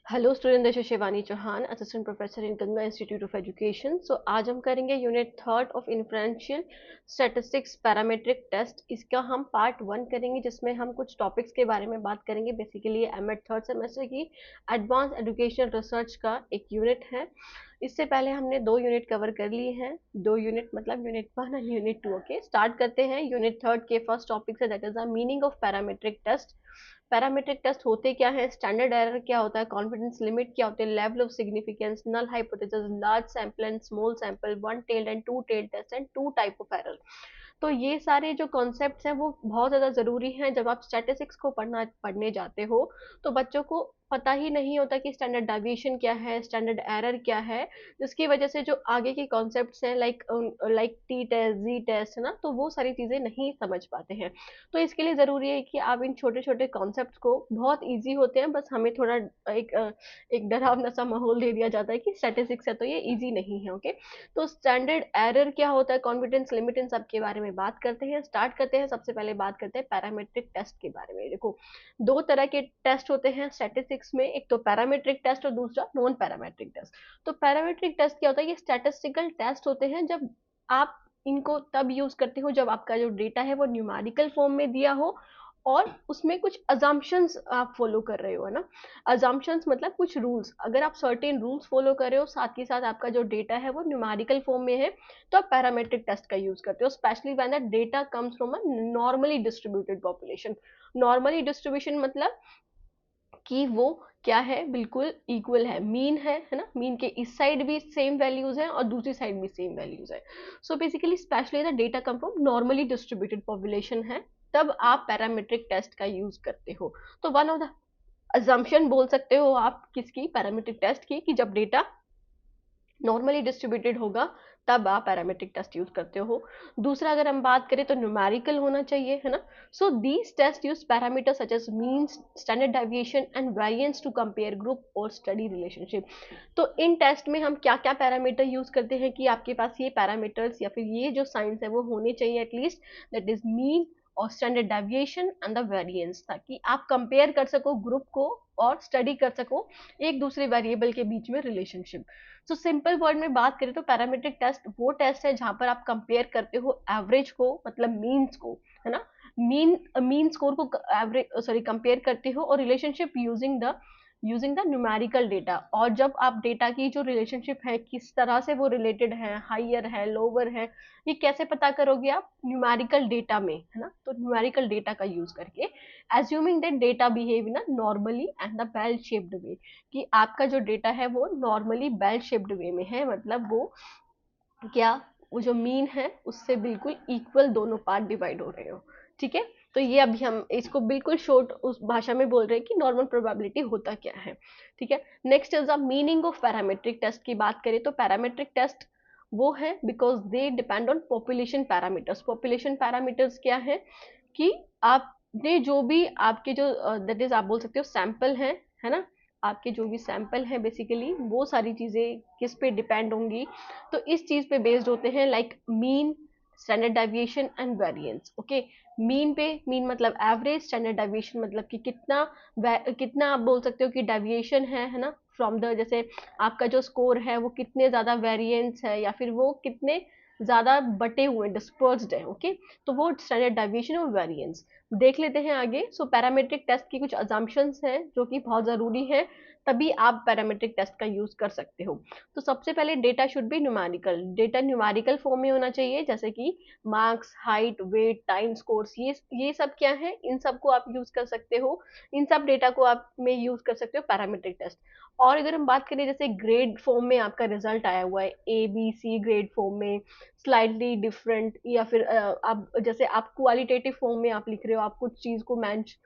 Hello student, this is Shivani Chauhan, assistant professor in Ganga institute of education. So आज हम करेंगे unit third of inferential statistics parametric test. इसका हम part one करेंगे, जिसमें हम कुछ टॉपिक्स के बारे में बात करेंगे। बेसिकली ये एमएड थर्ड सेमेस्टर की एडवांस एजुकेशन रिसर्च का एक यूनिट है। इससे पहले हमने दो यूनिट कवर कर लिए हैं। दो यूनिट मतलब यूनिट वन और यूनिट टू। ओके, स्टार्ट करते हैं यूनिट थर्ड के फर्स्ट टॉपिक से, that is the meaning of parametric test. Parametric test होते क्या है, स्टैंडर्ड एरर क्या होता है, कॉन्फिडेंस लिमिट क्या होती है, level of significance, null hypothesis, large sample and small sample, one tailed and two tailed test and two type of error. तो ये सारे जो कॉन्सेप्ट्स हैं वो बहुत ज़्यादा ज़रूरी हैं। जब आप स्टैटिस्टिक्स को पढ़ने जाते हो तो बच्चों को पता ही नहीं होता कि स्टैंडर्ड डेविएशन क्या है, स्टैंडर्ड एरर क्या है, जिसकी वजह से जो आगे के कॉन्सेप्ट्स हैं लाइक टी टेस्ट, जी टेस्ट है ना, तो वो सारी चीज़ें नहीं समझ पाते हैं। तो इसके लिए ज़रूरी है कि आप इन छोटे छोटे कॉन्सेप्ट्स को, बहुत ईजी होते हैं, बस हमें थोड़ा एक एक डरावना सा माहौल दे दिया जाता है कि स्टैटिस्टिक्स है तो ये ईजी नहीं है। ओके, तो स्टैंडर्ड एरर क्या होता है, कॉन्फिडेंस लिमिट, इन सब के बारे में बात करते हैं। स्टार्ट करते हैं, सबसे पहले बात करते हैं पैरामीट्रिक टेस्ट के बारे में। देखो, दो तरह के टेस्ट होते हैं स्टैटिस्टिक्स में, एक तो पैरामीट्रिक टेस्ट और दूसरा नॉन पैरामीट्रिक टेस्ट। तो पैरामीट्रिक टेस्ट क्या होता है, ये स्टैटिस्टिकल टेस्ट होते हैं जब आप इनको तब यूज करते हो जब आपका जो डेटा है वो न्यूमेरिकल फॉर्म में दिया हो और उसमें कुछ अजम्पशंस आप फॉलो कर रहे हो, है ना। अजम्पशंस मतलब कुछ रूल्स, अगर आप सर्टेन रूल्स फॉलो कर रहे हो, साथ के साथ आपका जो डेटा है वो न्यूमेरिकल फॉर्म में है, तो आप पैरामीट्रिक टेस्ट का यूज करते हो, specially when that data comes from a normally distributed population. Normally distribution मतलब कि वो क्या है, बिल्कुल इक्वल है, मीन है ना, मीन के इस साइड भी सेम वैल्यूज हैं और दूसरी साइड भी सेम वैल्यूज है। So basically specially the data come from normally distributed population है, तब आप पैरामीट्रिक टेस्ट का यूज करते हो। तो वन ऑफ द अजम्पशन बोल सकते हो आप किसकी, पैरामीट्रिक टेस्ट की, कि जब डेटा नॉर्मली डिस्ट्रीब्यूटेड होगा तब आप पैरामीट्रिक टेस्ट यूज करते हो। दूसरा अगर हम बात करें तो न्यूमेरिकल होना चाहिए, है ना। So these test use parameter such as means, standard deviation and variance to compare group और स्टडी रिलेशनशिप। तो इन टेस्ट में हम क्या क्या पैरामीटर यूज करते हैं कि आपके पास ये पैरामीटर्स या फिर ये जो साइंस है वो होने चाहिए एटलीस्ट, दैट इज मीन और standard deviation and the variance, ताकि आप कंपेयर कर सको ग्रुप को और स्टडी कर सको एक दूसरे वेरिएबल के बीच में रिलेशनशिप। सो सिंपल वर्ड में बात करें तो पैरामीट्रिक टेस्ट वो टेस्ट है जहां पर आप कंपेयर करते हो एवरेज को, मतलब मीन्स को, है ना, मीन स्कोर को एवरेज सॉरी कंपेयर करते हो, और relationship using the numerical data. और जब आप डेटा की जो रिलेशनशिप है किस तरह से वो रिलेटेड है, हाइयर है, लोअर है, ये कैसे पता करोगे आप, न्यूमेरिकल डेटा में, है ना। तो न्यूमेरिकल डेटा का यूज करके, assuming that data behave in normally and the bell shaped way, कि आपका जो डेटा है वो नॉर्मली बेल शेप्ड वे में है, मतलब वो क्या, वो जो मीन है उससे बिल्कुल इक्वल दोनों पार्ट डिवाइड हो रहे हो। ठीक है, तो ये अभी हम इसको बिल्कुल शॉर्ट उस भाषा में बोल रहे हैं कि नॉर्मल प्रोबेबिलिटी होता क्या है। ठीक है, next is the meaning of parametric test की बात करें तो पैरामीट्रिक टेस्ट वो है because they depend on population parameters. Population parameters क्या है कि आपने जो भी आपके जो दैट इज आप बोल सकते हो सैंपल है ना, आपके जो भी सैंपल है बेसिकली वो सारी चीजें किस पे डिपेंड होंगी, तो इस चीज पे बेस्ड होते हैं, like mean, standard deviation and variance. Okay, mean पे, मीन मतलब एवरेज, स्टैंडर्ड डेविएशन मतलब कि कितना आप बोल सकते हो कि डेविएशन है ना, फ्रॉम द, जैसे आपका जो स्कोर है वो कितने ज्यादा वेरिएंस है या फिर वो कितने ज्यादा बटे हुए डिस्पर्स्ड है। ओके, तो वो स्टैंडर्ड डेविएशन और वेरिएंस देख लेते हैं आगे। सो पैरामीट्रिक टेस्ट की कुछ अजम्पशंस हैं जो कि बहुत जरूरी है, तभी आप पैरामीट्रिक टेस्ट का यूज कर सकते हो। तो सबसे पहले data should be numerical, data numerical form में होना चाहिए, जैसे कि marks, height, weight, time scores, ये सब क्या है, इन सब को आप यूज कर सकते हो, इन सब डेटा को आप में यूज कर सकते हो पैरामीट्रिक टेस्ट। और अगर हम बात करें जैसे ग्रेड फॉर्म में आपका रिजल्ट आया हुआ है, ABC ग्रेड फॉर्म में, स्लाइटली डिफरेंट, या फिर आप जैसे आप क्वालिटेटिव फॉर्म में आप लिख रहे हो, आप कुछ चीज को मैच,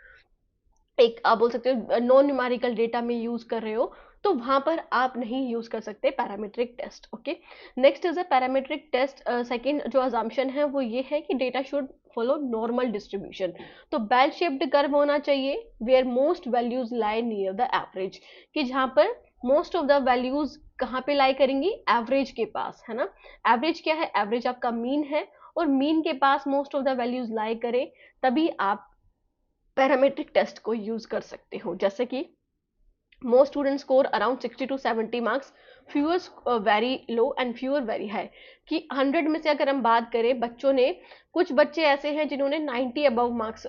एक आप बोल सकते हो नॉन न्यूमेरिकल डेटा में यूज कर रहे हो, तो वहां पर आप नहीं यूज कर सकते parametric test. Okay, next is a parametric test, second जो अजम्पशन है वो ये है कि data should follow normal distribution. तो बेल शेप्ड कर्व होना चाहिए where most values lie near the average, कि जहां पर मोस्ट ऑफ द वैल्यूज कहाँ पे लाई करेंगी, एवरेज के पास, है ना। एवरेज क्या है, एवरेज आपका मीन है, और मीन के पास मोस्ट ऑफ द वैल्यूज लाई करें, तभी आप पैरामीट्रिक टेस्ट को यूज कर सकते हो। जैसे कि most students score around 60 to 70 marks, fewer very low and fewer very high। कि 100 में से अगर हम बात करें बच्चों ने, कुछ बच्चे ऐसे हैं जिन्होंने 90 अबव मार्क्स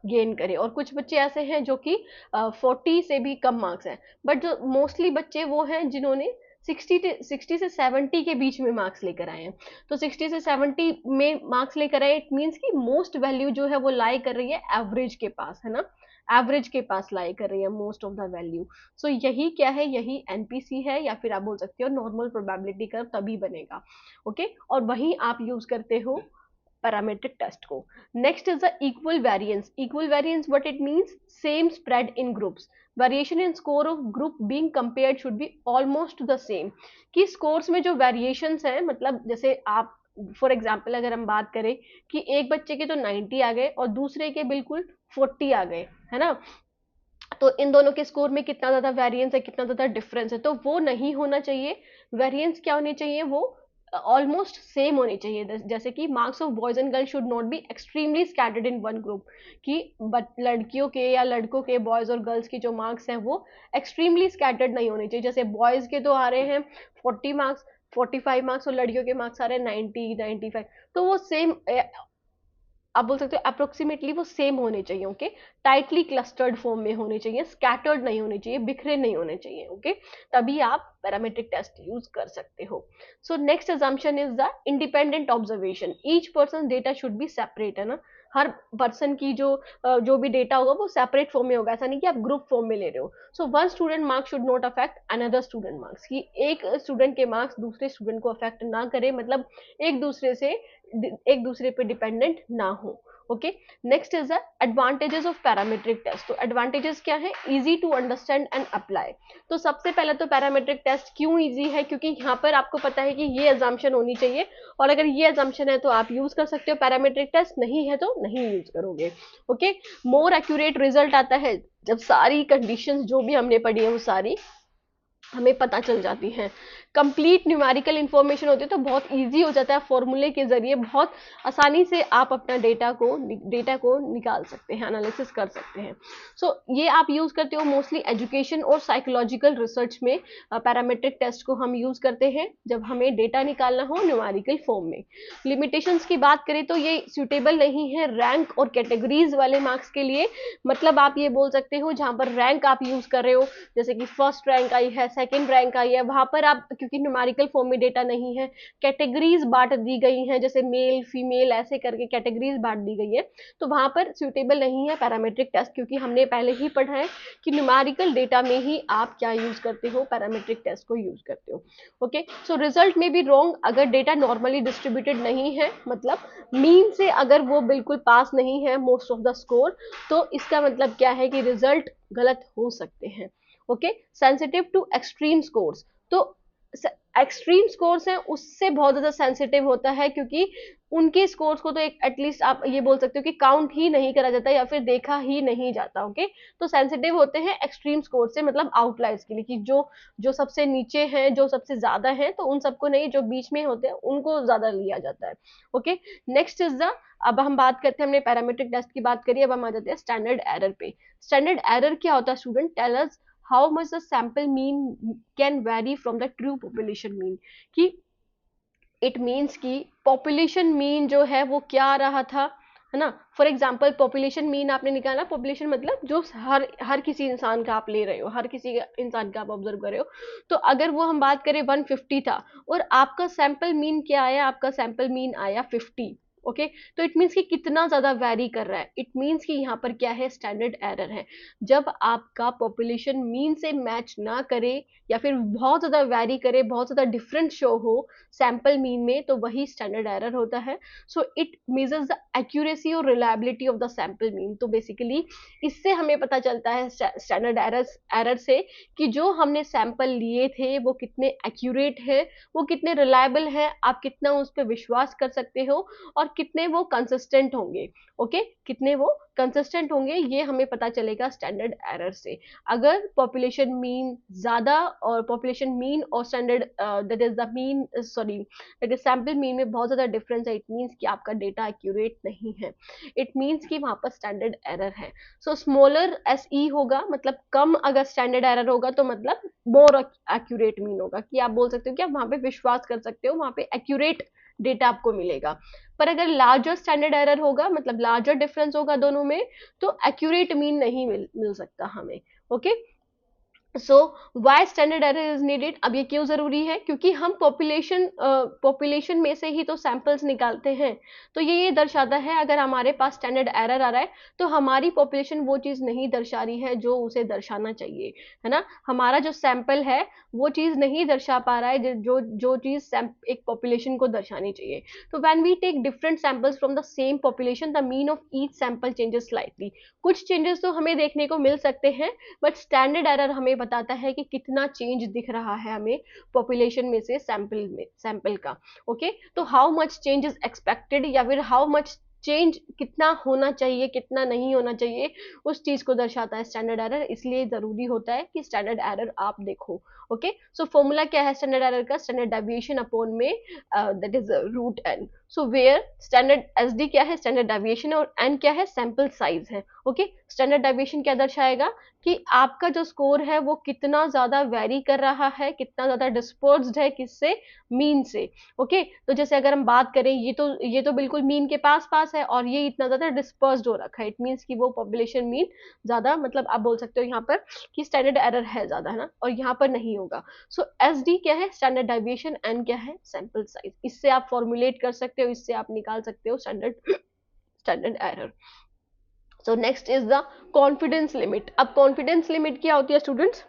गेन करे और कुछ बच्चे ऐसे हैं जो कि 40 से भी कम मार्क्स हैं, बट जो मोस्टली बच्चे वो हैं जिन्होंने 60 से 70 के बीच में मार्क्स लेकर आए हैं। तो 60 से 70 में मार्क्स लेकर आए, इट मीन्स कि मोस्ट वैल्यू जो है वो लाई कर रही है एवरेज के पास, है ना, एवरेज के पास लाई कर रही है मोस्ट ऑफ द वैल्यू। सो यही क्या है, यही एनपीसी है, या फिर आप बोल सकते हो नॉर्मल प्रोबेबिलिटी कर्व तभी बनेगा। ओके, और वही आप यूज करते हो पैरामीट्रिक टेस्ट को। Next is the equal variance. Equal variance what it means, same spread in groups, variation in score of group being compared should be almost the same. कि scores में जो variations हैं, मतलब जैसे आप फॉर एग्जाम्पल अगर हम बात करें कि एक बच्चे के तो 90 आ गए और दूसरे के बिल्कुल 40 आ गए, है ना, तो इन दोनों के स्कोर में कितना ज्यादा वेरिएंस है, कितना ज्यादा डिफरेंस है, तो वो नहीं होना चाहिए। वेरिएंस क्या होनी चाहिए, वो ऑलमोस्ट सेम होनी चाहिए। जैसे कि marks of boys and girls should not be extremely scattered in one group, कि लड़कियों के या लड़कों के, बॉयज और गर्ल्स की जो मार्क्स हैं वो एक्सट्रीमली स्कैटर्ड नहीं होनी चाहिए। जैसे बॉयज के तो आ रहे हैं 40 मार्क्स, 45 मार्क्स, और लड़कियों के मार्क्स आ रहे हैं 90, 95, तो वो सेम, आप बोल सकते हो अप्रोक्सीमेटली वो सेम होने चाहिए। ओके, टाइटली क्लस्टर्ड फॉर्म में होने चाहिए, स्कैटर्ड नहीं होने चाहिए, बिखरे नहीं होने चाहिए। ओके, तभी आप पैरामीट्रिक टेस्ट यूज कर सकते हो। So next assumption is the independent observation. Each person data should B separate, है ना, हर पर्सन की जो भी डेटा होगा वो सेपरेट फॉर्म में होगा, ऐसा नहीं कि आप ग्रुप फॉर्म में ले रहे हो। So one student marks should not affect another student marks, कि एक स्टूडेंट के मार्क्स दूसरे स्टूडेंट को अफेक्ट ना करे, मतलब एक दूसरे पे डिपेंडेंट ना हो। Okay, next is the advantages of parametric test. तो एडवांटेजेस क्या है, easy to understand and apply. तो सबसे पहले तो पैरामीट्रिक टेस्ट क्यों इजी है, क्योंकि यहाँ पर आपको पता है कि ये अजम्पशन होनी चाहिए, और अगर ये अजम्पशन है तो आप यूज कर सकते हो पैरामीट्रिक टेस्ट, नहीं है तो नहीं यूज करोगे। ओके, मोर एक्यूरेट रिजल्ट आता है जब सारी कंडीशंस जो भी हमने पढ़ी है वो सारी हमें पता चल जाती हैं। कंप्लीट न्यूमेरिकल इंफॉर्मेशन होती है तो बहुत इजी हो जाता है, फॉर्मूले के जरिए बहुत आसानी से आप अपना डेटा को निकाल सकते हैं, एनालिसिस कर सकते हैं। सो ये आप यूज करते हो मोस्टली एजुकेशन और साइकोलॉजिकल रिसर्च में। पैरामीट्रिक टेस्ट को हम यूज करते हैं जब हमें डेटा निकालना हो न्यूमेरिकल फॉर्म में। लिमिटेशंस की बात करें तो ये सूटेबल नहीं है रैंक और कैटेगरीज वाले मार्क्स के लिए। मतलब आप ये बोल सकते हो जहां पर रैंक आप यूज कर रहे हो, जैसे कि फर्स्ट रैंक आई है, सेकंड रैंक आई है, वहां पर आप, क्योंकि न्यूमेरिकल फॉर्म में डेटा नहीं है, कैटेगरीज बांट दी गई हैं, जैसे मेल फीमेल ऐसे करके कैटेगरीज बांट दी गई है, तो वहां पर सूटेबल नहीं है पैरामीट्रिक टेस्ट, क्योंकि हमने पहले ही पढ़ा है कि न्यूमेरिकल डेटा में ही आप क्या यूज करते हो, पैरामीट्रिक टेस्ट को यूज करते हो। ओके, सो रिजल्ट में भी रॉन्ग अगर डेटा नॉर्मली डिस्ट्रीब्यूटेड नहीं है, मतलब मीन से अगर वो बिल्कुल पास नहीं है मोस्ट ऑफ द स्कोर, तो इसका मतलब क्या है कि रिजल्ट गलत हो सकते हैं। Okay, sensitive to extreme scores. तो एक्सट्रीम स्कोर्स हैं उससे बहुत ज्यादा सेंसिटिव होता है, क्योंकि उनके स्कोर्स को तो एक एटलीस्ट आप ये बोल सकते हो कि काउंट ही नहीं करा जाता या फिर देखा ही नहीं जाता। ओके, तो सेंसिटिव होते हैं एक्सट्रीम स्कोर से, मतलब आउटलायर्स के लिए, कि जो सबसे नीचे हैं, जो सबसे ज्यादा हैं, तो उन सबको नहीं, जो बीच में होते हैं उनको ज्यादा लिया जाता है। ओके, नेक्स्ट इज द, अब हम बात करते हैं, हमने पैरामीट्रिक टेस्ट की बात करी, अब हम आ जाते हैं स्टैंडर्ड एरर पे। स्टैंडर्ड एरर क्या होता है student, tell us how much the sample mean can vary from the true population mean. कि इट मीन्स कि पॉपुलेशन मीन जो है वो क्या आ रहा था, है ना। फॉर एग्जाम्पल पॉपुलेशन मीन आपने निकाला, पॉपुलेशन मतलब जो हर किसी इंसान का आप ले रहे हो, हर किसी इंसान का आप ऑब्जर्व कर रहे हो, तो अगर वो हम बात करें 150 था और आपका सैंपल मीन क्या आया, आपका सैंपल मीन आया 50। ओके, तो इट मीन्स कि कितना ज्यादा वेरी कर रहा है, इट मीन्स कि यहाँ पर क्या है, स्टैंडर्ड एरर है। जब आपका पॉपुलेशन मीन से मैच ना करे या फिर बहुत ज्यादा वेरी करे, बहुत ज्यादा डिफरेंट शो हो सैंपल मीन में, तो वही स्टैंडर्ड एरर होता है। So it measures the accuracy और reliability of the sample mean. तो बेसिकली इससे हमें पता चलता है स्टैंडर्ड एरर से कि जो हमने सैंपल लिए थे वो कितने एक्यूरेट है, वो कितने रिलायबल है, आप कितना उस पर विश्वास कर सकते हो, और कितने वो कंसिस्टेंट होंगे। ओके, कितने वो कंसिस्टेंट होंगे ये हमें पता चलेगा स्टैंडर्ड एरर से। अगर पॉपुलेशन मीन ज़्यादा और पॉपुलेशन मीन और standard that is the mean sorry that is sample mean में बहुत ज़्यादा डिफरेंस है, इट मीन्स कि आपका डेटा एक्यूरेट नहीं है, इट मीन्स कि वहाँ पर स्टैंडर्ड एरर है। सो स्मॉलर एस ई होगा, मतलब कम अगर स्टैंडर्ड एरर होगा तो मतलब मोर एक्यूरेट मीन होगा, कि आप बोल सकते हो कि आप वहाँ पे विश्वास कर सकते हो, वहाँ पे एक्यूरेट डेटा आपको मिलेगा। पर अगर लार्जर स्टैंडर्ड एरर होगा, मतलब लार्जर डिफरेंस होगा दोनों में, तो एक्यूरेट मीन नहीं मिल सकता हमें। Okay, so why standard error is needed. अब ये क्यों जरूरी है, क्योंकि हम पॉपुलेशन में से ही तो सैंपल्स निकालते हैं, तो ये दर्शाता है अगर हमारे पास स्टैंडर्ड एरर आ रहा है तो हमारी पॉपुलेशन वो चीज नहीं दर्शा रही है जो उसे दर्शाना चाहिए, है ना। हमारा जो सैंपल है वो चीज नहीं दर्शा पा रहा है जो जो चीज एक पॉपुलेशन को दर्शानी चाहिए। तो when we take different samples from the same population, the mean of each sample changes slightly. कुछ चेंजेस तो हमें देखने को मिल सकते हैं, बट स्टैंडर्ड एरर हमें बताता है कि कितना चेंज दिख रहा है हमें पॉपुलेशन में से सैंपल का। ओके, तो how much change is expected, या फिर हाउ मच चेंज कितना होना चाहिए कितना नहीं होना चाहिए, उस चीज को दर्शाता है स्टैंडर्ड एरर। इसलिए जरूरी होता है कि स्टैंडर्ड एरर आप देखो। ओके, सो फॉर्मूला क्या है स्टैंडर्ड एरर का, स्टैंडर्ड डेविएशन अपॉन में that is root N. So where standard S D क्या है, स्टैंडर्ड डेविएशन, और एन क्या है, सैंपल साइज है। ओके, स्टैंडर्ड डेविएशन क्या दर्शाएगा कि आपका जो स्कोर है वो कितना ज्यादा वेरी कर रहा है, कितना ज्यादा डिस्पर्स्ड है किससे, मीन से। ओके, तो जैसे अगर हम बात करें, ये तो बिल्कुल मीन के पास पास है और ये इतना ज्यादा डिस्पर्स्ड हो रखा है, इट मीन्स कि वो पॉपुलेशन मीन ज्यादा, मतलब आप बोल सकते हो यहाँ पर कि स्टैंडर्ड एरर है ज्यादा, है ना, और यहाँ पर नहीं होगा। सो एस डी क्या है, स्टैंडर्ड डेविएशन, एन क्या है, सैंपल साइज। इससे आप फॉर्मुलेट कर सकते हो, इससे आप निकाल सकते हो standard error. So next is the confidence limit. अब कॉन्फिडेंस लिमिट क्या होती है students,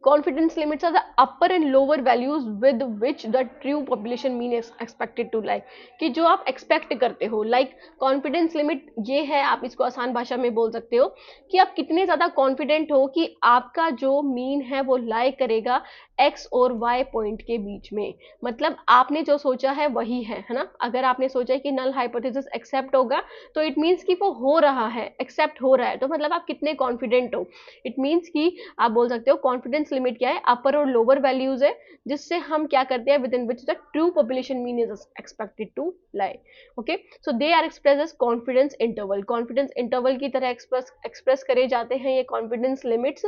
confidence limits are the upper and lower values with which the true population mean is expected to lie। कि जो आप एक्सपेक्ट करते हो, लाइक कॉन्फिडेंस लिमिट ये है, आप इसको आसान भाषा में बोल सकते हो कि आप कितने ज्यादा कॉन्फिडेंट हो कि आपका जो मीन है वो लाई करेगा एक्स और वाई पॉइंट के बीच में। मतलब आपने जो सोचा है वही है ना। अगर आपने सोचा है कि नल हाइपोथेसिस एक्सेप्ट होगा तो इट मीन्स कि वो हो रहा है, एक्सेप्ट हो रहा है, तो मतलब आप कितने कॉन्फिडेंट हो। इट मीन्स कि आप बोल सकते हो कॉन्फिडेंस लिमिट क्या है, अपर और लोअर वैल्यूज है, जिससे हम क्या करते हैं, within which the true population mean is expected to lie. Okay, so they are express as confidence interval. Confidence interval की तरह एक्सप्रेस करे जाते हैं ये कॉन्फिडेंस लिमिट्स,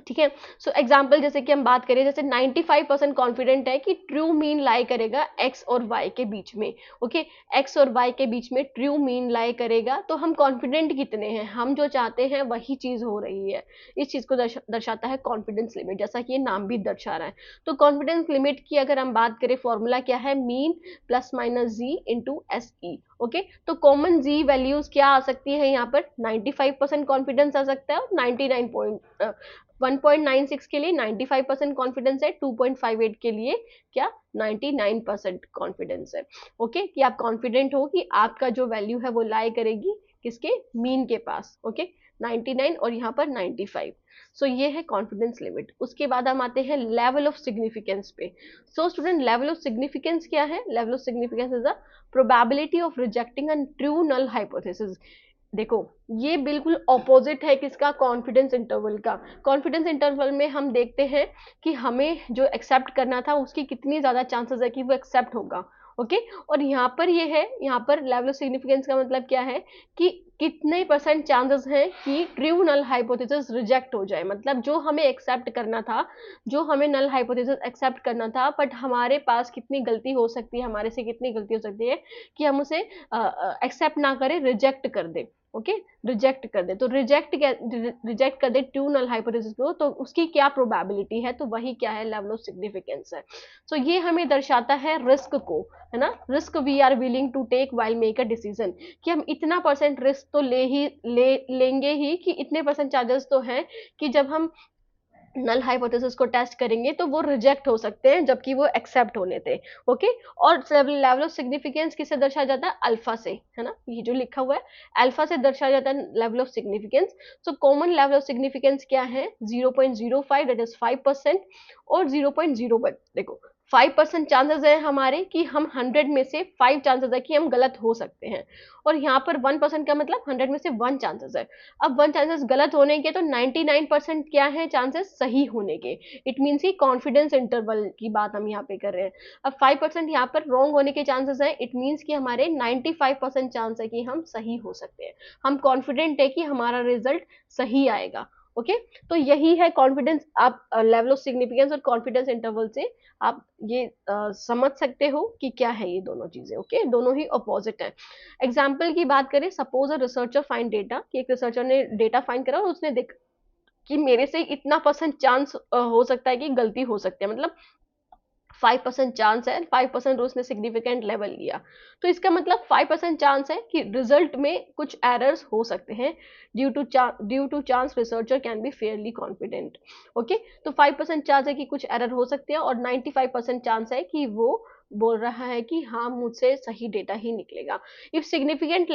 ठीक है। सो एग्जाम्पल जैसे कि हम बात करें, जैसे 95% कॉन्फिडेंट है कि ट्रू मीन लाई करेगा एक्स और वाई के बीच में। ओके, एक्स और वाई के बीच में ट्रू मीन लाई करेगा, तो हम कॉन्फिडेंट कितने हैं, हम जो चाहते हैं वही चीज हो रही है। इस चीज को दर्शाता है कॉन्फिडेंस लिमिट, जैसा कि ये नाम भी दर्शा रहा है। तो कॉन्फिडेंस लिमिट की अगर हम बात करें, फॉर्मूला क्या है, मीन प्लस माइनस जी इंटू एस ई। ओके, तो कॉमन जी वैल्यूज क्या आ सकती है यहाँ पर, 95% कॉन्फिडेंस आ सकता है, और 1.96 के लिए 95% कॉन्फिडेंस है, 2.58 के लिए क्या 99% कॉन्फिडेंस है। ओके, कि आप कॉन्फिडेंट हो कि आपका जो वैल्यू है वो लाई करेगी किसके, मीन के पास। ओके, 99 और यहाँ पर 95। सो ये है कॉन्फिडेंस लिमिट। उसके बाद हम आते हैं लेवल ऑफ सिग्निफिकेंस पे। So student, level of significance क्या है, level of significance is the probability of rejecting an true null hypothesis. देखो, ये बिल्कुल ऑपोजिट है किसका, कॉन्फिडेंस इंटरवल का। कॉन्फिडेंस इंटरवल में हम देखते हैं कि हमें जो एक्सेप्ट करना था उसकी कितनी ज्यादा चांसेस है कि वो एक्सेप्ट होगा। ओके, और यहाँ पर ये है, यहाँ पर लेवल ऑफ सिग्निफिकेंस का मतलब क्या है कि कितने परसेंट चांसेस हैं कि ट्रू नल हाइपोथेसिस रिजेक्ट हो जाए। मतलब जो हमें एक्सेप्ट करना था, जो हमें नल हाइपोथेसिस एक्सेप्ट करना था, बट हमारे पास कितनी गलती हो सकती है, हमारे से कितनी गलती हो सकती है कि हम उसे एक्सेप्ट ना करें, रिजेक्ट कर दे। ओके, रिजेक्ट कर दे, तो रिजेक्ट कर दे ट्रू नल हाइपोथेसिस को, तो उसकी क्या प्रोबेबिलिटी है, तो वही क्या है, लेवल ऑफ सिग्निफिकेंस है। सो ये हमें दर्शाता है रिस्क को, है ना, risk we are willing to take while make a decision, कि हम इतना परसेंट रिस्क तो लेंगे ही, कि इतने परसेंट चार्जेस तो हैं कि जब हम नल हाइपोथेसिस को टेस्ट करेंगे तो वो रिजेक्ट हो सकते हैं जबकि वो एक्सेप्ट होने थे। ओके, और लेवल ऑफ सिग्निफिकेंस किससे दर्शाया जाता है, अल्फा से, है ना, ये जो लिखा हुआ है अल्फा से दर्शाया जाता है level of significance. So common level of significance क्या है, 0.05 दैट इज 5%, और 0.01। देखो 5% चांसेस है हमारे कि हम 100 में से 5 चांसेस है कि हम गलत हो सकते हैं, और यहाँ पर 1% का मतलब 100 में से 1 चांसेस है। अब 1 चांसेस गलत होने के तो 99% क्या है चांसेस सही होने के। इट मीन्स कि कॉन्फिडेंस इंटरवल की बात हम यहाँ पे कर रहे हैं। अब 5% यहाँ पर रॉन्ग होने के चांसेस है, इट मीन्स कि हमारे 95% चांस है कि हम सही हो सकते हैं। हम कॉन्फिडेंट है कि हमारा रिजल्ट सही आएगा। ओके तो यही है कॉन्फिडेंस। आप लेवल ऑफ सिग्निफिकेंस और कॉन्फिडेंस इंटरवल से आप ये समझ सकते हो कि क्या है ये दोनों चीजें। ओके दोनों ही अपोजिट है। एग्जाम्पल की बात करें, suppose a researcher find data, कि एक रिसर्चर ने डेटा फाइंड करा और उसने देखा कि मेरे से इतना परसेंट चांस हो सकता है कि गलती हो सकती है, मतलब 5% चांस है, 5% उसने सिग्निफिकेंट लेवल लिया, तो इसका मतलब 5% चांस है कि रिजल्ट में कुछ एरर्स हो सकते हैं। Due to chance researcher can be fairly confident. Okay तो 5% चांस है कि कुछ एरर हो सकते हैं, और 95% चांस है कि वो बोल रहा है कि हाँ मुझसे सही डेटा ही निकलेगा। इफ सिग्निफिकेंट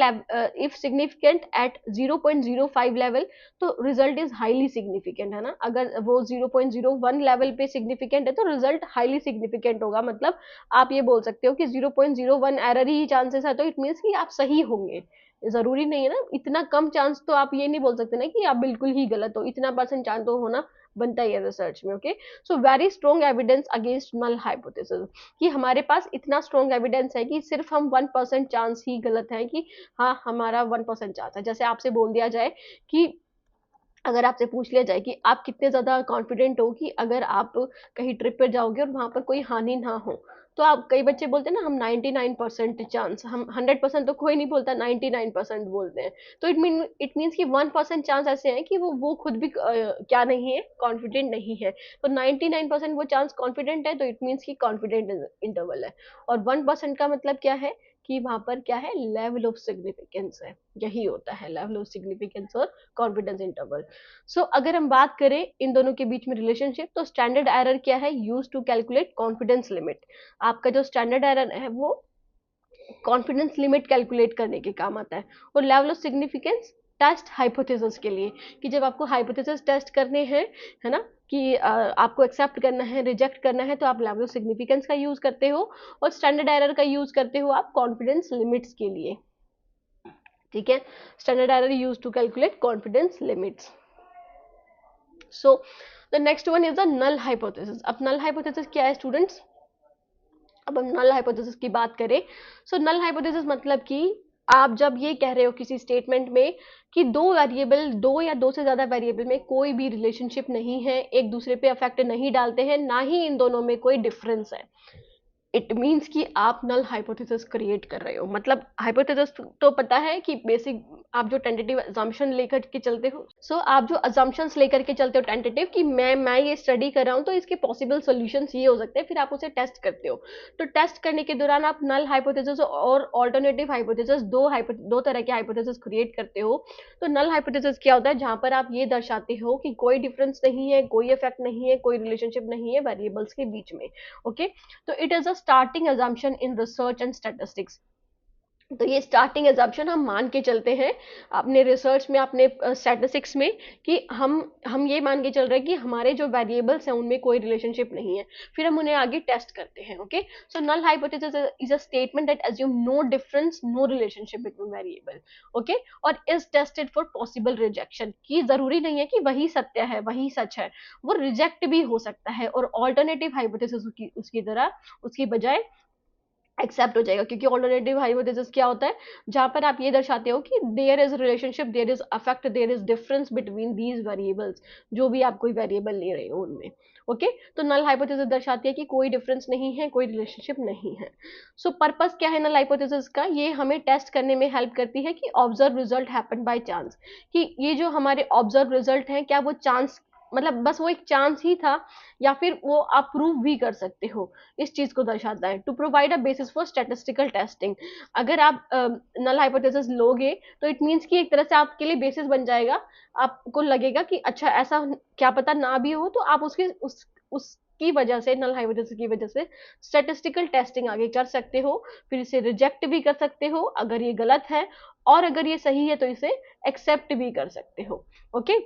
एट 0.05 लेवल, तो रिजल्ट इज हाईली सिग्निफिकेंट, है ना। अगर वो 0.01 लेवल पे सिग्निफिकेंट है तो रिजल्ट हाईली सिग्निफिकेंट होगा, मतलब आप ये बोल सकते हो कि 0.01 एरर ही चांसेस है, तो इट मीन्स कि आप सही होंगे। जरूरी नहीं है ना, इतना कम चांस तो आप ये नहीं बोल सकते ना कि आप बिल्कुल ही गलत हो, इतना परसेंट चांस तो होना बनता ही है रिसर्च में। Okay so very strong evidence against null hypothesis, कि हमारे पास इतना स्ट्रॉन्ग एविडेंस है कि सिर्फ हम 1% चांस ही गलत है, कि हाँ हमारा 1% चांस है। जैसे आपसे बोल दिया जाए कि अगर आपसे पूछ लिया जाए कि आप कितने ज़्यादा कॉन्फिडेंट हो कि अगर आप कहीं ट्रिप पर जाओगे और वहाँ पर कोई हानि ना हो, तो आप, कई बच्चे बोलते हैं ना हम 99% चांस, हम 100% तो कोई नहीं बोलता, 99% बोलते हैं। तो इट मीन्स कि 1% चांस ऐसे हैं कि वो खुद भी क्या नहीं है, कॉन्फिडेंट नहीं है। तो 99% वो चांस कॉन्फिडेंट है, तो इट मीन्स कि कॉन्फिडेंट इंटरवल है। और 1% का मतलब क्या है कि वहां पर क्या है, लेवल ऑफ सिग्निफिकेंस है। यही होता है लेवल ऑफ सिग्निफिकेंस और कॉन्फिडेंस इंटरवल। सो अगर हम बात करें इन दोनों के बीच में रिलेशनशिप, तो स्टैंडर्ड एरर क्या है, use to calculate confidence limit. आपका जो स्टैंडर्ड एरर है वो कॉन्फिडेंस लिमिट कैलकुलेट करने के काम आता है। और level of significance test hypothesis के लिए, कि जब आपको हाइपोथेसिस टेस्ट करने हैं, है ना, कि आपको एक्सेप्ट करना है, रिजेक्ट करना है, तो आप लेवल ऑफ सिग्निफिकेंस का यूज करते हो, और स्टैंडर्ड एरर का यूज करते हो आप कॉन्फिडेंस लिमिट्स के लिए। ठीक है, standard error use to calculate confidence limits. So the next one is the null hypothesis. अब नल हाइपोथेसिस क्या है स्टूडेंट्स? अब हम नल हाइपोथेसिस की बात करें, सो नल हाइपोथेसिस मतलब कि आप जब ये कह रहे हो किसी स्टेटमेंट में कि दो या दो से ज्यादा वेरिएबल में कोई भी रिलेशनशिप नहीं है, एक दूसरे पे अफेक्ट नहीं डालते हैं, ना ही इन दोनों में कोई डिफरेंस है, इट मीन्स कि आप नल हाइपोथेसिस क्रिएट कर रहे हो। मतलब हाइपोथेसिस तो पता है कि बेसिक आप जो टेंटेटिव अजम्पशन लेकर के चलते हो, आप जो अजम्पशंस लेकर के चलते हो टेंटेटिव, कि मैं ये स्टडी कर रहा हूँ तो इसके पॉसिबल सॉल्यूशंस ये हो सकते हैं, फिर आप उसे टेस्ट करते हो। तो टेस्ट करने के दौरान आप नल हाइपोथेसिस और ऑल्टरनेटिव हाइपोथेसिस, दो तरह के हाइपोथेसिस क्रिएट करते हो। तो नल हाइपोथेसिस क्या होता है, जहां पर आप ये दर्शाते हो कि कोई डिफरेंस नहीं है, कोई इफेक्ट नहीं है, कोई रिलेशनशिप नहीं है वेरिएबल्स के बीच में। ओके तो it is a starting assumption in research and statistics. तो ये स्टार्टिंग एजम्पशन हम मान के चलते हैं अपने रिसर्च में, अपने स्टैटिस्टिक्स में, कि हम ये मान के चल रहे हैं कि हमारे जो वेरिएबल्स हैं उनमें कोई रिलेशनशिप नहीं है, फिर हम उन्हें आगे टेस्ट करते हैं। Okay so null hypothesis is a statement that assume no difference, no relationship between variable. Okay और is tested for possible rejection, कि जरूरी नहीं है कि वही सत्य है, वही सच है, वो रिजेक्ट भी हो सकता है, और ऑल्टरनेटिव हाइपोथेसिस उसकी तरह, उसकी बजाय एक्सेप्ट हो जाएगा। क्योंकि ऑल्टरनेटिव हाइपोथेसिस क्या होता है, जहां पर आप ये दर्शाते हो कि there is relationship, there is effect, there is difference between these variables, जो भी आप कोई वेरिएबल ले रहे हो उनमें। ओके तो नल हाइपोथेसिस दर्शाती है कि कोई डिफरेंस नहीं है, कोई रिलेशनशिप नहीं है। सो पर्पस क्या है नल हाइपोथेसिस का, ये हमें टेस्ट करने में हेल्प करती है कि observe result happen by chance, कि ये जो हमारे ऑब्जर्व रिजल्ट हैं क्या वो चांस, मतलब बस वो एक चांस ही था, या फिर वो आप प्रूव भी कर सकते हो, इस चीज को दर्शाता है। To provide a basis for statistical testing, अगर आप नल हाइपोथेसिस लोगे तो इट मीन्स कि एक तरह से आपके लिए बेसिस बन जाएगा। आपको लगेगा कि अच्छा ऐसा क्या पता ना भी हो, तो आप उसकी वजह से, नल हाइपोथेसिस की वजह से स्टैटिस्टिकल टेस्टिंग आगे कर सकते हो, फिर इसे रिजेक्ट भी कर सकते हो अगर ये गलत है, और अगर ये सही है तो इसे एक्सेप्ट भी कर सकते हो। ओके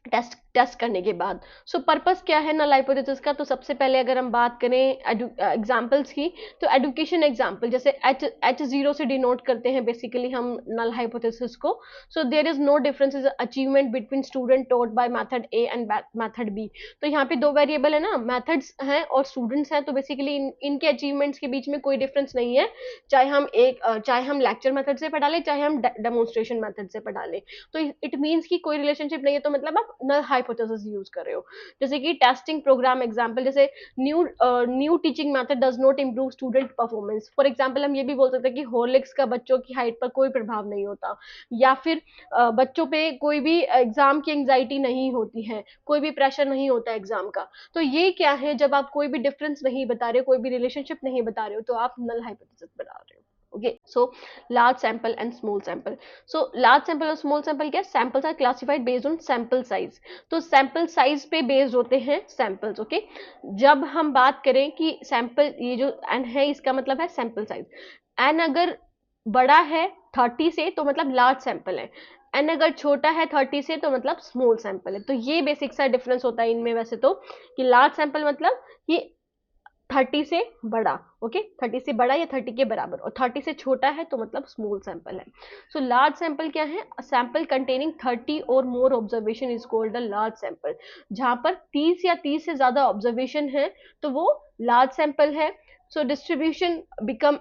टेस्ट करने के बाद। सो पर्पस क्या है नल हाइपोथेसिस का? तो सबसे पहले अगर हम बात करें एग्जांपल्स की, तो एजुकेशन एग्जांपल जैसे H0 से डिनोट करते हैं बेसिकली हम नल हाइपोथेसिस को। So there is no difference is achievement between student taught by method A and method B. तो यहाँ पे दो वेरिएबल है ना, मेथड्स हैं और स्टूडेंट्स हैं, तो बेसिकली इनके अचीवमेंट्स के बीच में कोई डिफरेंस नहीं है, चाहे हम लेक्चर मेथड से पढ़ा लें, चाहे हम डेमोन्स्ट्रेशन मेथड से पढ़ा लें। तो इट मीन्स कि कोई रिलेशनशिप नहीं है, तो मतलब आप नल हाइपोथेसिस यूज कर रहे हो। जैसे कि टेस्टिंग प्रोग्राम एग्जांपल, जैसे new teaching method does not improve student performance. For example हम ये भी बोल सकते हैं कि हॉर्लिक्स का बच्चों की हाइट पर कोई प्रभाव नहीं होता, या फिर बच्चों पे कोई भी एग्जाम की एंग्जाइटी नहीं होती है, कोई भी प्रेशर नहीं होता एग्जाम का। तो ये क्या है, जब आप कोई भी डिफरेंस नहीं बता रहे हो, कोई भी रिलेशनशिप नहीं बता रहे हो, तो आप नल हाइपोथेसिस बता रहे हो। Okay, so large sample and small sample. So large sample और स्मॉल सैंपल क्या, samples are classified based on sample size. तो सैंपल साइज पे बेस्ड होते हैं सैंपल्स। ओके, जब हम बात करें कि सैंपल, ये जो एन है इसका मतलब है सैंपल साइज। एन अगर बड़ा है 30 से तो मतलब लार्ज सैंपल है, एन अगर छोटा है 30 से तो मतलब स्मॉल सैंपल है। तो ये बेसिक सा डिफरेंस होता है इनमें वैसे तो, कि लार्ज सैंपल मतलब कि 30 से बड़ा, ओके, 30 से बड़ा या 30 के बराबर, और 30 से छोटा है तो मतलब स्मॉल सैंपल है। सो लार्ज सैंपल क्या है, सैंपल कंटेनिंग 30 और more observation is called a large sample. जहां पर 30 या 30 से ज्यादा ऑब्जर्वेशन है तो वो लार्ज सैंपल है। So distribution become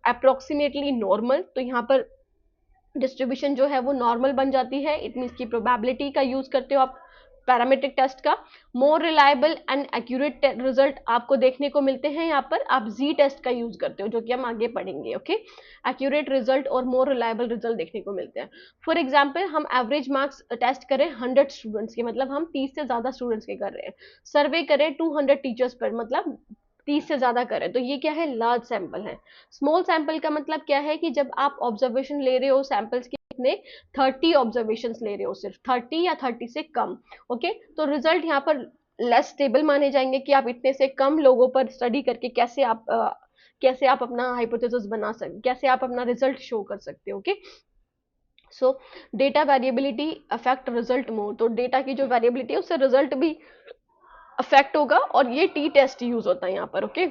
approximately normal. तो यहाँ पर डिस्ट्रीब्यूशन जो है वो नॉर्मल बन जाती है। इट मीन्स की प्रोबेबिलिटी का यूज करते हो आप पैरामीट्रिक टेस्ट का। More reliable and accurate result आपको देखने को मिलते हैं यहाँ पर, आप जी टेस्ट का यूज करते हो, जो कि हम आगे पढ़ेंगे। ओके, एक्यूरेट रिजल्ट और मोर रिलायबल रिजल्ट देखने को मिलते हैं। फॉर एग्जाम्पल हम एवरेज मार्क्स टेस्ट करें 100 स्टूडेंट्स के, मतलब हम 30 से ज्यादा स्टूडेंट्स के कर रहे हैं। सर्वे करें 200 टीचर्स पर, मतलब 30 से ज्यादा करें, तो ये क्या है, लार्ज सैंपल है। स्मॉल सैंपल का मतलब क्या है कि जब आप ऑब्जर्वेशन ले रहे हो सैंपल्स के कितने, 30 ऑब्जर्वेशन ले रहे हो, सिर्फ 30 या 30 से कम। ओके, तो रिजल्ट यहाँ पर लेस स्टेबल माने जाएंगे, कि आप इतने से कम लोगों पर स्टडी करके कैसे आप अपना हाइपोथेसिस बना सकते, कैसे आप अपना रिजल्ट शो कर सकते हो। Okay, so data variability affect result more. तो डेटा की जो वेरिएबिलिटी है उससे रिजल्ट भी अफेक्ट होगा, और ये टी टेस्ट यूज होता है यहाँ पर। Okay,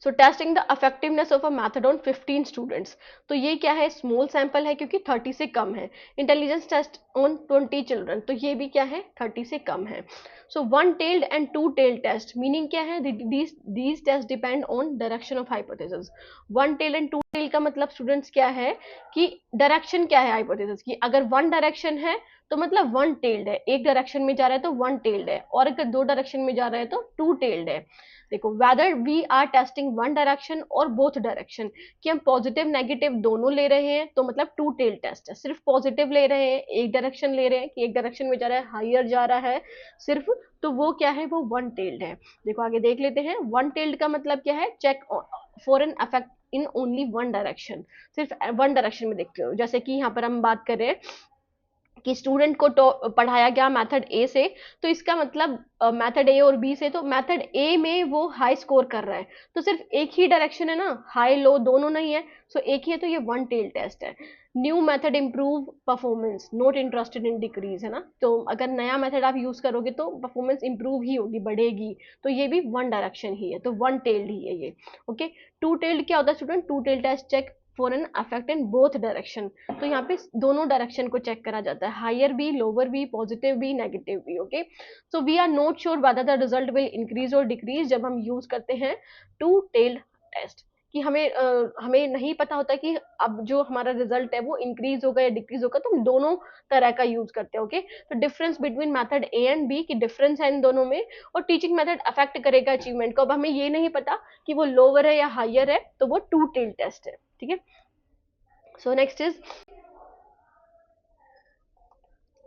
so testing the effectiveness of a method on 15 students. तो ये क्या है, स्मॉल सैंपल है क्योंकि 30 से कम है। इंटेलिजेंस टेस्ट ऑन 20 चिल्ड्रन, तो ये भी क्या है, 30 से कम है। So one tailed and two tailed test, meaning क्या है, these test depend on direction of hypothesis. One tailed and two tailed का मतलब स्टूडेंट्स क्या है, कि डायरेक्शन क्या है हाइपोथेसिस की। अगर वन डायरेक्शन है तो मतलब वन टेल्ड है, एक डायरेक्शन में जा रहा है तो वन टेल्ड है, और अगर दो डायरेक्शन में जा रहा है तो टू टेल्ड है। देखो, whether we are testing one direction और बोथ डायरेक्शन, कि हम पॉजिटिव नेगेटिव दोनों ले रहे हैं तो मतलब टू टेल टेस्ट है। सिर्फ पॉजिटिव ले रहे हैं, एक डायरेक्शन ले रहे हैं कि एक डायरेक्शन में जा रहा है, हायर जा रहा है सिर्फ, तो वो क्या है, वो वन टेल्ड है। देखो आगे देख लेते हैं, वन टेल्ड का मतलब क्या है, check for an effect in only one direction, सिर्फ वन डायरेक्शन में देखते हो। जैसे कि यहाँ पर हम बात कर रहे हैं कि स्टूडेंट को पढ़ाया गया मेथड ए से, तो इसका मतलब मेथड ए और बी से, तो मेथड ए में वो हाई स्कोर कर रहा है, तो सिर्फ एक ही डायरेक्शन है ना, हाई लो दोनों नहीं है, सो एक ही है, तो ये वन टेल टेस्ट है। New method improve performance, not interested in decrease, है ना। तो अगर नया मेथड आप यूज करोगे तो परफॉर्मेंस इंप्रूव ही होगी, बढ़ेगी, तो ये भी वन डायरेक्शन ही है, तो वन टेल्ड ही है ये। ओके, टू टेल्ड क्या होता है student, two tailed test check for an effect in both direction. तो यहाँ पे दोनों डायरेक्शन को चेक करा जाता है, हायर भी, लोअर भी, पॉजिटिव भी, नेगेटिव भी। Okay, so we are not sure whether the result will increase और डिक्रीज जब हम यूज करते हैं टू टेल्ड टेस्ट, कि हमें नहीं पता होता कि अब जो हमारा रिजल्ट है वो इंक्रीज होगा या डिक्रीज होगा, तो हम दोनों तरह का यूज करते हैं। ओके, तो difference between method A and B की डिफरेंस है इन दोनों में, और टीचिंग मेथड अफेक्ट करेगा अचीवमेंट को। अब हमें ये नहीं पता कि वो लोअर है या हायर है, तो वो टू टेल्ड टेस्ट है। ठीक है, so next is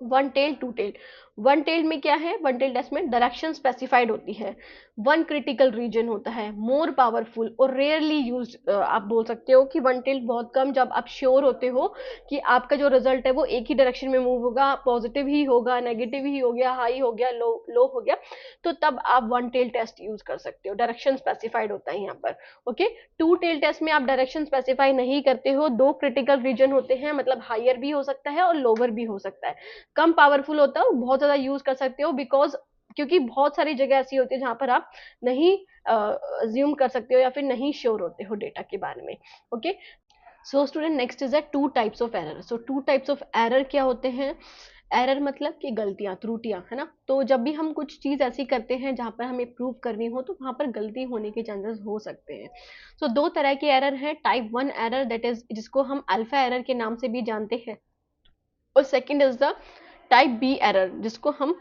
one tail two tail। One tailed में क्या है, वन टेल्ड टेस्ट में डायरेक्शन स्पेसिफाइड होती है, वन क्रिटिकल रीजन होता है, मोर पावरफुल और रेयरली यूज। आप बोल सकते हो कि वन टेल्ड बहुत कम, जब आप श्योर होते हो कि आपका जो रिजल्ट है वो एक ही डायरेक्शन में मूव होगा, पॉजिटिव ही होगा, नेगेटिव ही हो गया, हाई हो गया, लो लो हो गया, तो तब आप वन टेल टेस्ट यूज कर सकते हो, डायरेक्शन स्पेसिफाइड होता है यहाँ पर। ओके, टू टेल टेस्ट में आप डायरेक्शन स्पेसिफाई नहीं करते हो, दो क्रिटिकल रीजन होते हैं, मतलब हायर भी हो सकता है और लोअर भी हो सकता है, कम पावरफुल होता है, बहुत ज्यादा यूज कर सकते हो, बिकॉज क्योंकि बहुत सारी जगह ऐसी होती है जहां पर आप नहीं अज्यूम कर सकते हो या फिर नहीं श्योर होते हो डेटा के बारे में। Okay, so student next is two types of error. So two types of error क्या होते हैं, एरर मतलब कि गलतियां, त्रुटियां, है ना। तो जब भी हम कुछ चीज ऐसी करते हैं जहां पर हमें प्रूव करनी हो तो वहां पर गलती होने के चांसेस हो सकते हैं। सो दो तरह के एरर हैं, type one error that is जिसको हम अल्फा एरर के नाम से भी जानते हैं, और second is the type B error जिसको हम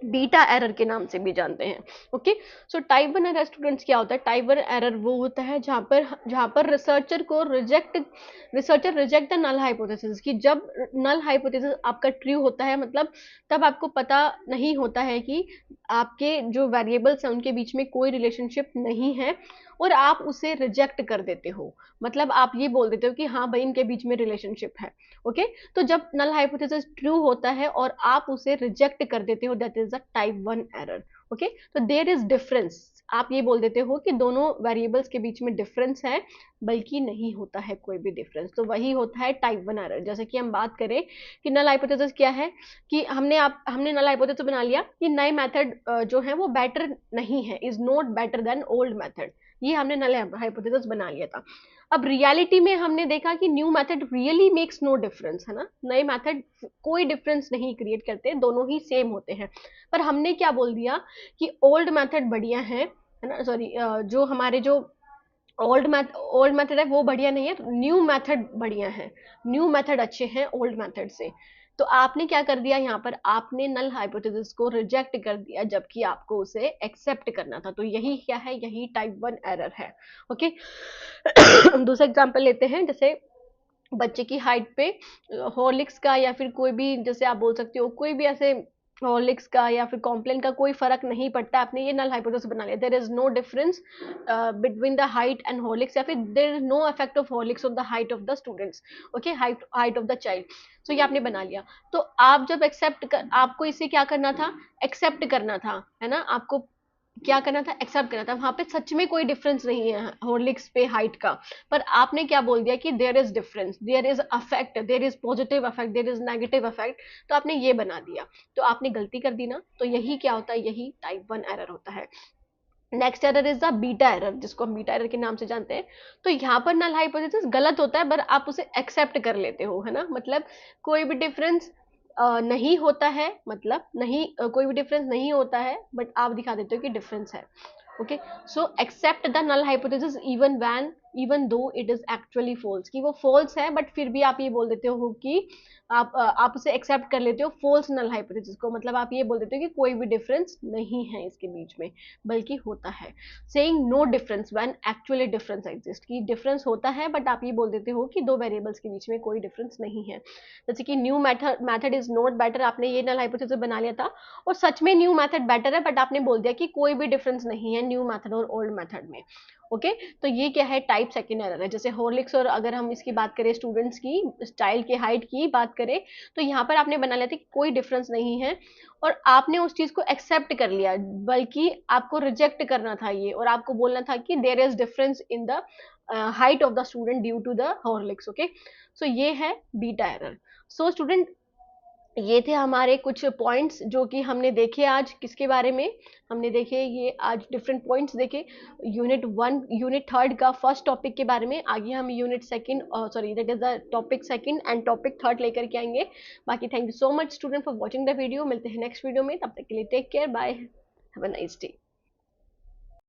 बीटा एरर के नाम से भी जानते हैं। Okay, so type one error students क्या होता है, टाइप वन एरर वो होता है जहां पर researcher reject the null hypothesis, कि जब नल हाइपोथेसिस आपका ट्रू होता है, मतलब तब आपको पता नहीं होता है कि आपके जो वेरिएबल्स हैं उनके बीच में कोई रिलेशनशिप नहीं है, और आप उसे रिजेक्ट कर देते हो, मतलब आप ये बोल देते हो कि हाँ भाई इनके बीच में रिलेशनशिप है। ओके, तो जब नल हाइपोथेसिस ट्रू होता है और आप उसे रिजेक्ट कर देते हो, that is a type one error. Okay, तो देयर इज डिफरेंस, आप ये बोल देते हो कि दोनों वेरिएबल्स के बीच में डिफरेंस है, बल्कि नहीं होता है कोई भी डिफरेंस, तो वही होता है टाइप वन एरर। जैसे कि हम बात करें कि नल हाइपोथेसिस क्या है, कि हमने नल हाइपोथेसिस बना लिया कि नए मेथड जो है वो बेटर नहीं है, is not better than old method, ये हमने नल हाइपोथेसिस बना लिया था। अब रियलिटी में हमने देखा कि new method really makes no difference, है ना, नए मेथड कोई डिफरेंस नहीं क्रिएट करते, दोनों ही सेम होते हैं, पर हमने क्या बोल दिया कि ओल्ड मेथड बढ़िया है ना, सॉरी, जो हमारे जो ओल्ड मेथड है वो बढ़िया नहीं है, न्यू मेथड बढ़िया है, न्यू मेथड अच्छे हैं ओल्ड मेथड से। तो आपने क्या कर दिया यहाँ पर, आपने नल हाइपोथेसिस को रिजेक्ट कर दिया, जबकि आपको उसे एक्सेप्ट करना था, तो यही क्या है, यही टाइप वन एरर है। ओके, दूसरा एग्जांपल लेते हैं, जैसे बच्चे की हाइट पे हॉर्लिक्स का या फिर कोई भी, जैसे आप बोल सकते हो कोई भी ऐसे हॉर्लिक्स का या फिर कॉम्प्लेन का कोई फर्क नहीं पड़ता, आपने ये नल हाइपोथेसिस बना लिया, there is no difference between the height and Horlicks, या फिर there is no effect of Horlicks on the height of the students, okay, height of the child. So ये आपने बना लिया, तो आप जब आपको इसे क्या करना था, एक्सेप्ट करना था, है ना, आपको क्या करना था, एक्सेप्ट करना था, वहां पे सच में कोई डिफरेंस नहीं है हॉर्लिक्स पे हाइट का, पर आपने क्या बोल दिया कि there is difference, there is effect, there is positive effect, there is negative effect, तो आपने ये बना दिया, तो आपने गलती कर दी ना, तो यही क्या होता है, यही टाइप वन एरर होता है। Next error is the beta error, जिसको हम बीटा एरर के नाम से जानते हैं। तो यहाँ पर नल हाइपोथेसिस गलत होता है, पर आप उसे एक्सेप्ट कर लेते हो, है ना, मतलब कोई भी डिफरेंस नहीं होता है, मतलब नहीं, कोई भी डिफरेंस नहीं होता है, बट आप दिखा देते हो कि डिफरेंस है। Okay, so accept the null hypothesis even though it is actually false, कि वो फॉल्स है, बट फिर भी आप ये बोल देते हो कि आप उसे एक्सेप्ट कर लेते हो फॉल्स नल हाइपोथेसिस को, मतलब आप ये बोल देते हो कि कोई भी डिफरेंस नहीं है इसके बीच में, बल्कि होता है। Saying no difference when actually difference exist, कि डिफरेंस होता है, बट आप ये बोल देते हो कि दो वेरिएबल्स के बीच में कोई डिफरेंस नहीं है। जैसे कि new method is not better, आपने ये नल हाइपोथेसिस बना लिया था, और सच में न्यू मेथड बेटर है, बट आपने बोल दिया कि कोई भी डिफरेंस नहीं है न्यू मेथड और ओल्ड मेथड में। ओके, तो ये क्या है, टाइप सेकेंड एरर है। जैसे हॉर्लिक्स, और अगर हम इसकी बात करें स्टूडेंट्स की चाइल्ड की हाइट की बात करें, तो यहाँ पर आपने बना लिया था कि कोई डिफरेंस नहीं है, और आपने उस चीज को एक्सेप्ट कर लिया, बल्कि आपको रिजेक्ट करना था ये, और आपको बोलना था कि there is difference in the height of the student due to the Horlicks. Okay, so ये है बीटा एरर। सो स्टूडेंट, ये थे हमारे कुछ पॉइंट्स जो कि हमने देखे आज, किसके बारे में हमने देखे, ये आज डिफरेंट पॉइंट्स देखे, यूनिट थर्ड का फर्स्ट टॉपिक के बारे में। आगे हम unit second, sorry that is the topic second and topic third लेकर के आएंगे। बाकी thank you so much student for watching the video, मिलते हैं नेक्स्ट वीडियो में, तब तक के लिए take care, bye, have a nice day.